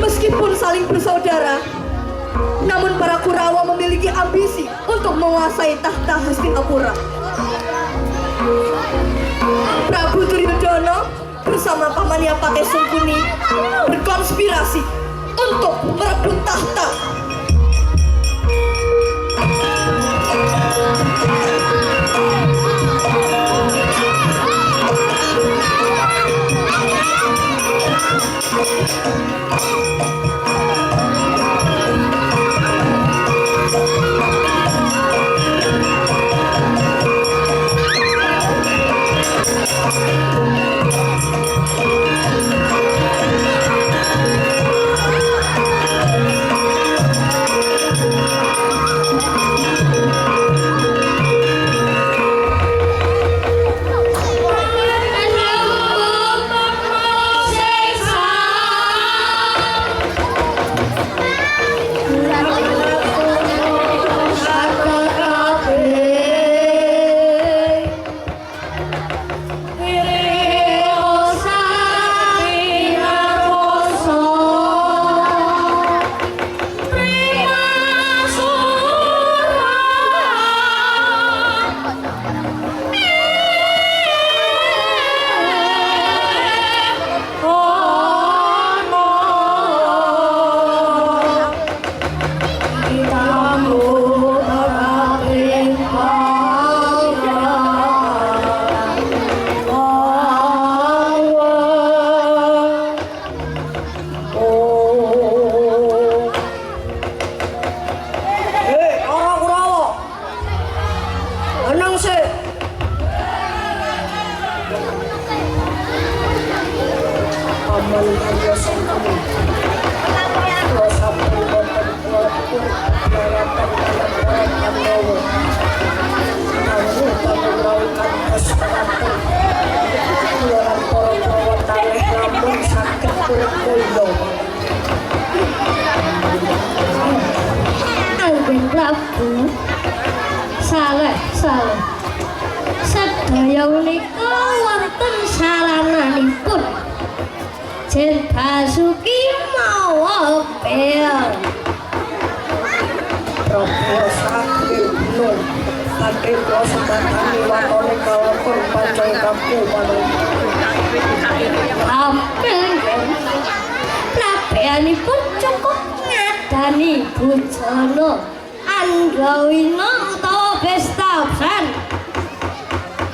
Meskipun saling bersaudara, namun para Kurawa memiliki ambisi untuk menguasai tahta Hastinapura. Prabu Duryodana bersama pamannya Patih Sungkuni berkonspirasi untuk merebut tahta. Sedaya menika wonten sarananipun Jen Basuki mawa bel Prabu Sakti Gunung ate kula sembatani watone kalapur pancen kaku manung apel rabeanipun cukup ngadani bujana Anggawina utawa Bestapsan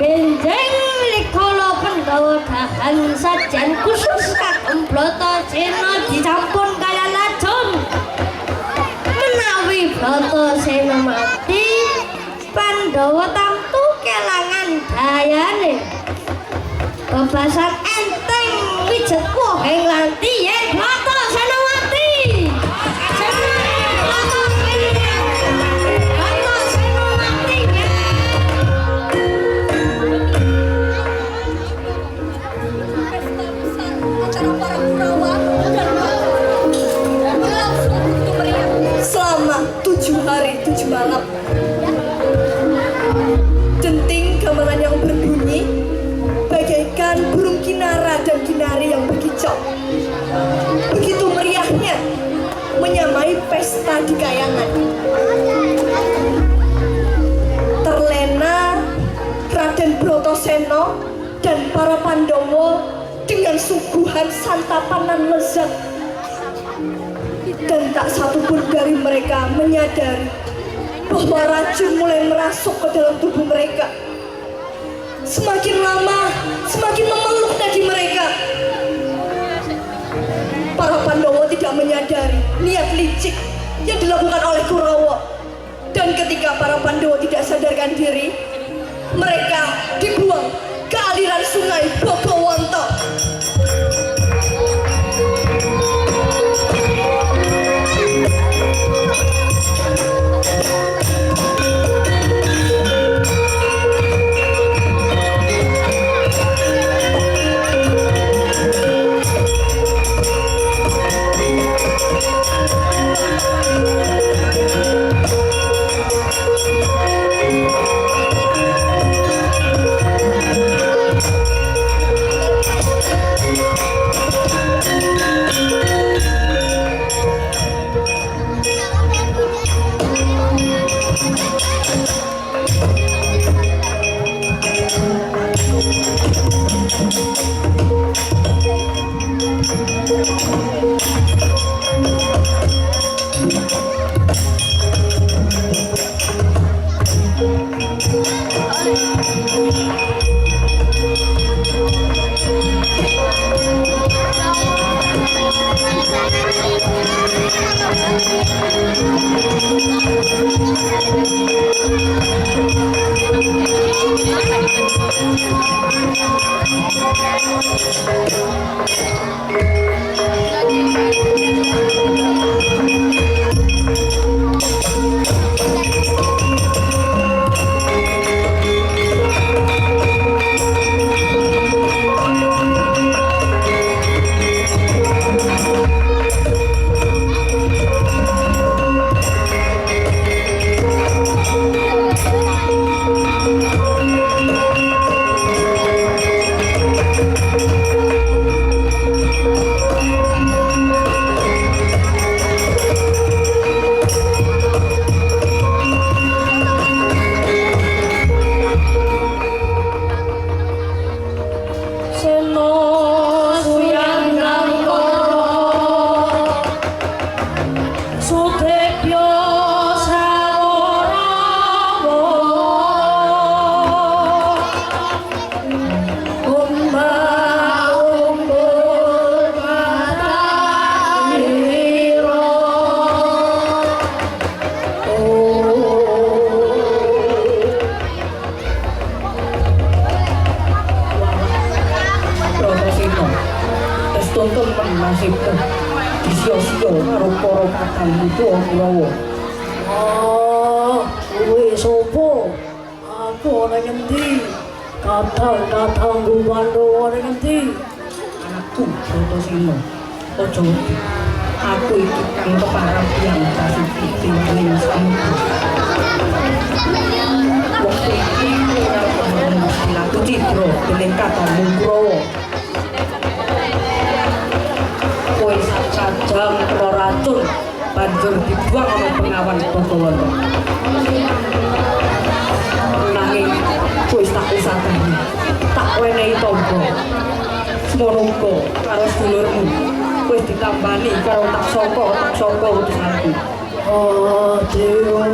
benjeng likala Pandhawa dahan sajen khusus kagem Bratasena dicampur kaya lajeng menawi Bratasena mati Pandhawa tamtu kelangan dayane bebasan enteng wijet woheng lanti yen Bratasena mati Selama 7 hari 7 malam, denting gamelan yang berbunyi bagaikan burung kinara dan kinari yang berkicau. Begitu meriahnya menyamai pesta di kayangan. Terlena Raden Bratasena dan para Pandawa dengan suguhan santapan lezat. Dan tak satupun dari mereka menyadari bahwa racun mulai merasuk ke dalam tubuh mereka. Semakin lama, semakin memeluk nadi mereka. Para Pandawa tidak menyadari niat licik yang dilakukan oleh Kurawa. Dan ketika para Pandawa tidak sadarkan diri, mereka dibuang ke aliran sungai Bogowonto. nasibku disio-sio karo para kakang itu Kurawa. Kowe sapa? Aku ana ngendi? Kadang-kadang Pandhawa ana ngendi? Aku Bratasena. Ojo aku iki kang keparang yang kasih ning sampe. Waktu iki ora ono lagu citro dening katamu Kurawa. Kowe sajam karo racun banjur dibuang ana pengawan Bogowonto. semono uga karo sedulurmu wis ditambani karo tak sangka utusanku. Aduh,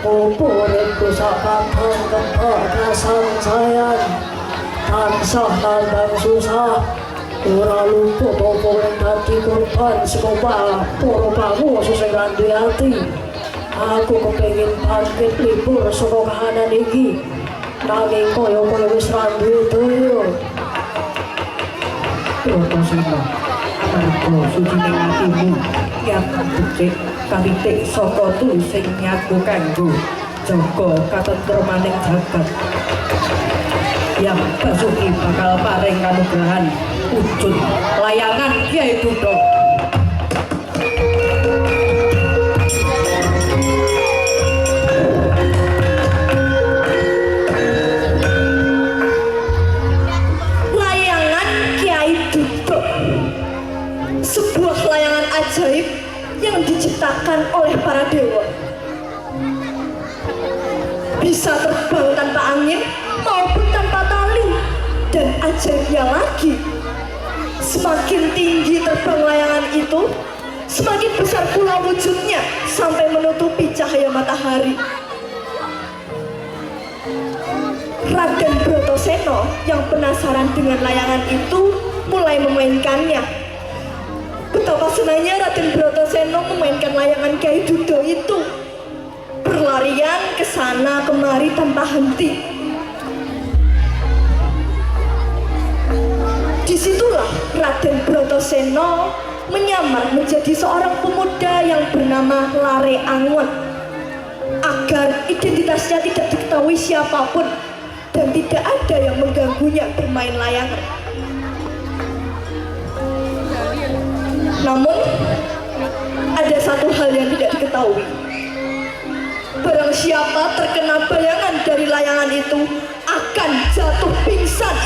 opo renku sakatang kepakasan sayan tansah nandang susah ora luput opo yang dadi korban semoga para panguwasa sing randhe ati. Aku kepengin bangkit libur saka kahanan iki nanging kaya wis randhe daya. Protosena amarga sucining atimu yang becik kawitik saka tulusing niatku kanggo jaga katentremaning jagat. Yang Basuki bakal paring kanugrahan wujud layangan Kyai Duda. Layangan Kyai Duda, sebuah layangan ajaib yang diciptakan oleh para dewa. Bisa terbang tanpa angin maupun tanpa tali. Dan ajaibnya lagi, semakin tinggi terbang layangan itu, semakin besar pula wujudnya sampai menutupi cahaya matahari. Raden Brotoseno yang penasaran dengan layangan itu mulai memainkannya. Betapa senangnya Raden Brotoseno memainkan layangan Kyai Duda itu, berlarian ke sana kemari tanpa henti. Disitulah Raden Brotoseno menyamar menjadi seorang pemuda yang bernama Lare Angon, agar identitasnya tidak diketahui siapapun dan tidak ada yang mengganggunya bermain layangan. Namun ada satu hal yang tidak diketahui. Barang siapa terkena bayangan dari layangan itu akan jatuh pingsan.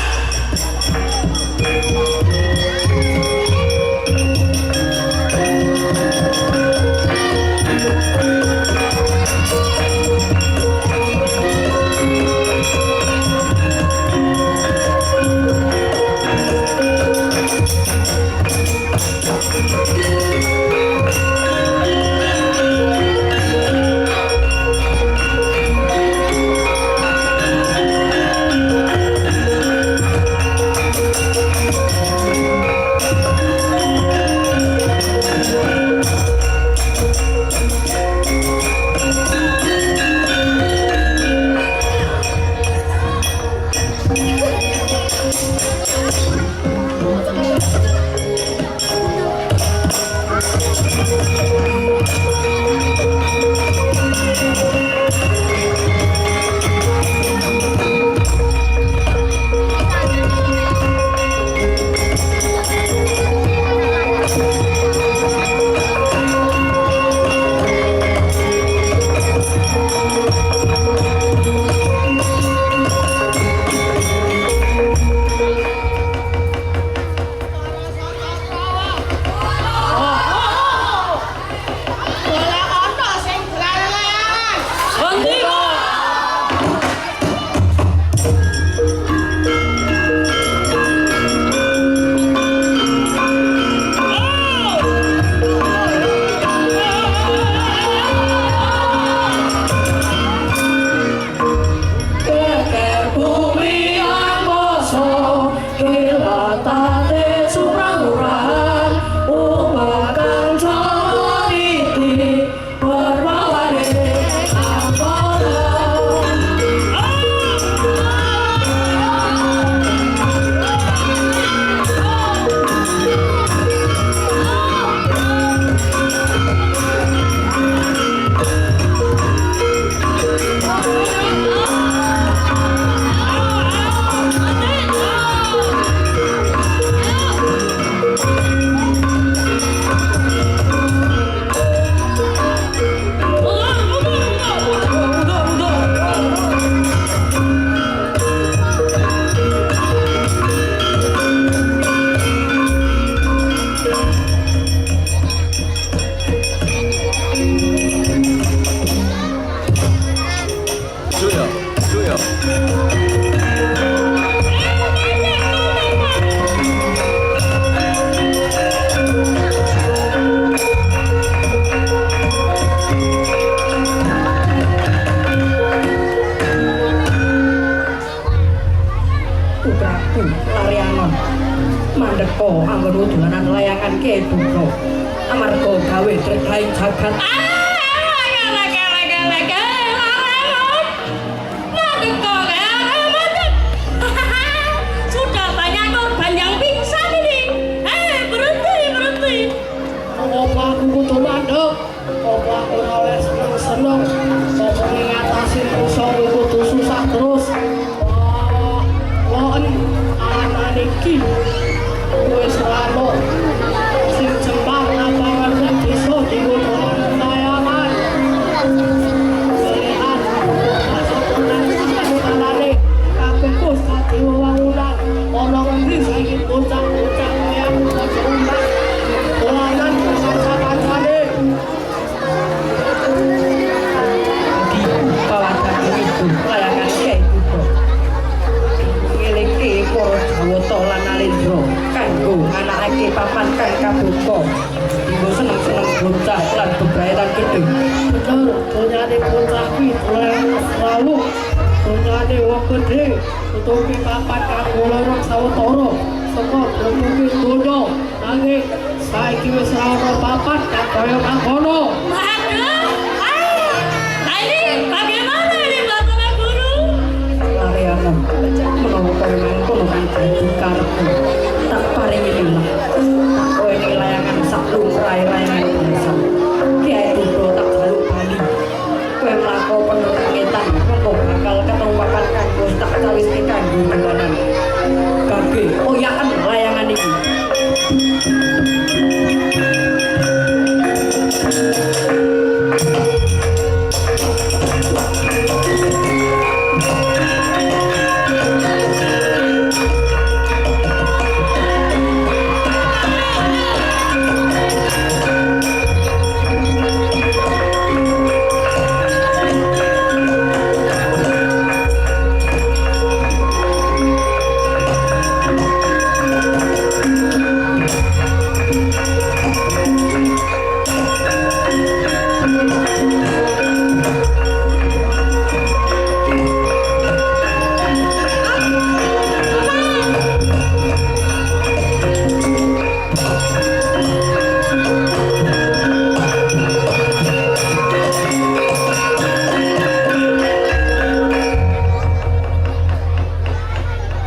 teko anggon dolanan layangan Ki Dukro. Amarga gawe trekhaing jagat. Sudah banyak korban yang pingsan ini. Berhenti. Apa aku kudu mandek? Apa aku ora oleh seneng-seneng? Apa ngatasi musuh kudu susah terus? Wah, anak iki wis rano sing jembang lapangan sing desa diwodolan layangan. Pilihan masuk tenan sampe kanane kabehkus dadi wewangunan. Ana ngendi saiki bocah-bocah yang padha umbah dolanan kanca-kancane. Di pawadan itu layangan Ki Dukro. Ngeleke para Jawata lan Alendra kanggo nganakake papan kang kabuka. Dinggo seneng-seneng bocah lan bebrayan gedhe. Bener, donyane bocah kuwi dolan selalu. Donyane wong gedhe nutupi papan kanggo lorong sawetara saka bentuke donya. Nanging saiki wis ora ana papan kang kaya mangkono. Waduh, ini bagaimana ini Bapak Guru? Layangan menawa kaya mangkono kan dadi karepmu. Tak paringi limah. Kowe iki layangan sak lumrahe layangan biasa. Ki Dukro tak jaluk bali. Kowe mlaku penuh ngetan mengko bakal ketemu papan kanggo tak cawiske kanggo dolanan. Gage oyaken layangan iki.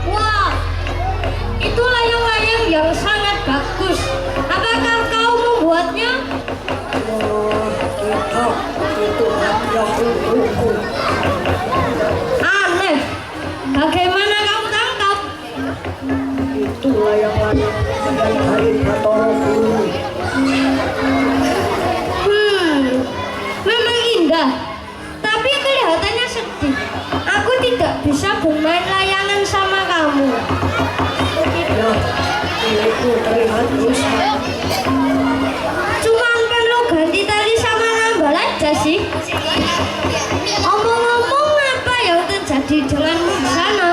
Wah, itu layang-layang yang sangat bagus. Apakah kau membuatnya? Tidak, itu hadiah untukku. Aneh. Bagaimana kamu tangkap? Itu layang-layang dari Bathara Guru. Memang indah, tapi kelihatannya sedih. Aku tidak bisa bermain layangan sama kamu. Ya, milikku terlihat rusak. Cuman perlu ganti tali sama nambal aja sih. Omong-omong, apa yang terjadi denganmu di sana?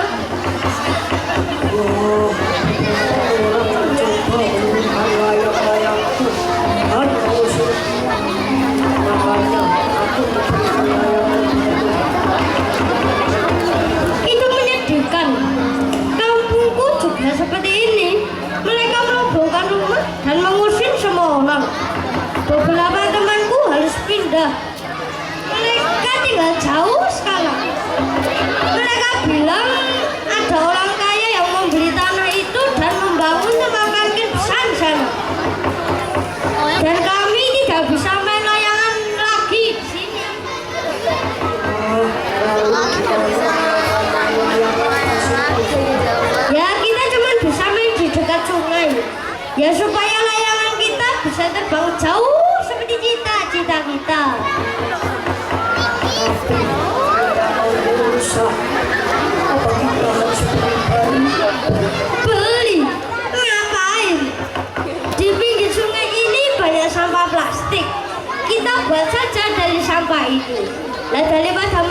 Wah, orang mencoba menggunakan layang-layangku. Aku musuh. Makanya aku memberikan layangan itu. Itu menyedihkan. Kampungku juga seperti ini. Mereka merobohkan rumah dan mengusir semua orang. Beberapa temanku harus pindah. Mereka tinggal jauh sekarang. Mereka bilang ada orang kaya yang membeli tanah itu dan membangun tempat parkir besar di sana. Dan kami tidak bisa main layangan lagi di sini. Ya, kita cuma bisa main di dekat sungai. Ya, supaya layangan kita bisa terbang jauh seperti cita-cita kita. Rusak. Apa kita harus Beli? Ngapain? Di pinggir sungai ini banyak sampah plastik. Kita buat saja dari sampah itu. Nah, daripada